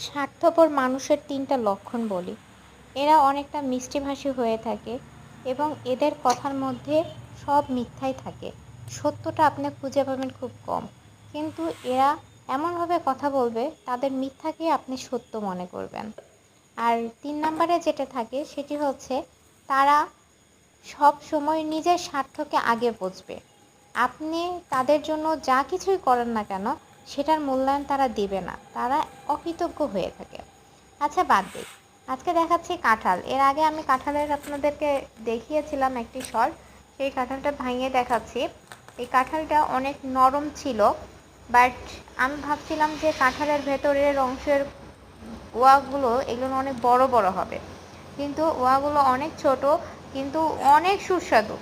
স্বার্থপর মানুষের ৩টা লক্ষণ বলি। এরা অনেকটা মিষ্টিভাষী হয়ে থাকে এবং এদের কথার মধ্যে সব মিথ্যাই থাকে। সত্যটা আপনি খুঁজে পাবেন খুব কম। কিন্তু এরা এমনভাবে কথা বলবে তাদের মিথ্যাকে আপনি সত্য মনে করবেন। আর ৩ নাম্বারে যেটা থাকে সেটি হচ্ছে তারা সব সময় নিজের স্বার্থকে আগে বুঝবে। আপনি তাদের জন্য যা কিছুই করেন না কেন সেটার মূল্যায়ন তারা দিবে না। তারা অকৃতজ্ঞ হয়ে থাকে। আচ্ছা বাদ দেই। আজকে দেখাচ্ছি কাঁঠাল। এর আগে আমি কাঁঠালের আপনাদেরকে দেখিয়েছিলাম একটি শট। সেই কাঁঠালটা ভাঙিয়ে দেখাচ্ছি। এই কাঁঠালটা অনেক নরম ছিল, বাট আমি ভাবছিলাম যে কাঁঠালের ভেতরের অংশের ওয়াগুলো এগুলো অনেক বড় বড় হবে, কিন্তু ওয়াগুলো অনেক ছোট, কিন্তু অনেক সুস্বাদু।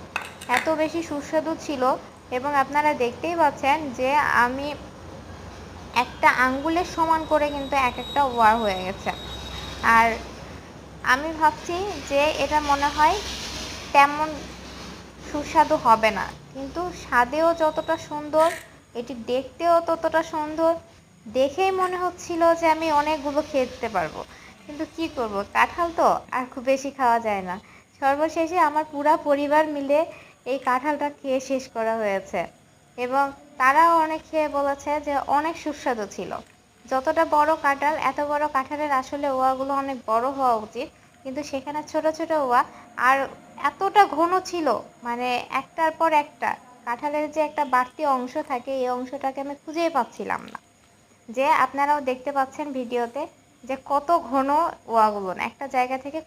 এত বেশি সুস্বাদু ছিল এবং আপনারা দেখতেই পাচ্ছেন যে আমি একটা আঙ্গুলের সমান করে কিন্তু এক একটা ওয়া হয়ে গেছে। আর আমি ভাবছি যে এটা মনে হয় তেমন সুস্বাদু হবে না, কিন্তু স্বাদেও যতটা সুন্দর, এটি দেখতেও ততটা সুন্দর। দেখেই মনে হচ্ছিল যে আমি অনেকগুলো খেতে পারবো, কিন্তু কি করব, কাঁঠাল তো আর খুব বেশি খাওয়া যায় না। সর্বশেষে আমার পুরা পরিবার মিলে এই কাঁঠালটা খেয়ে শেষ করা হয়েছে এবং তারাও অনেক খেয়ে বলেছে যে অনেক সুস্বাদু ছিল। যতটা বড় কাঁঠাল, এত বড় কাঁঠালের আসলে ওয়াগুলো অনেক বড় হওয়া উচিত, কিন্তু সেখানে ছোট ছোট ওয়া। আর এতটা ঘন ছিল, মানে একটার পর একটা কাঁঠালের যে একটা বাড়তি অংশ থাকে এই অংশটাকে আমি খুঁজেই পাচ্ছিলাম না। যে আপনারাও দেখতে পাচ্ছেন ভিডিওতে যে কত ঘন ওয়াগুলো, একটা জায়গা থেকে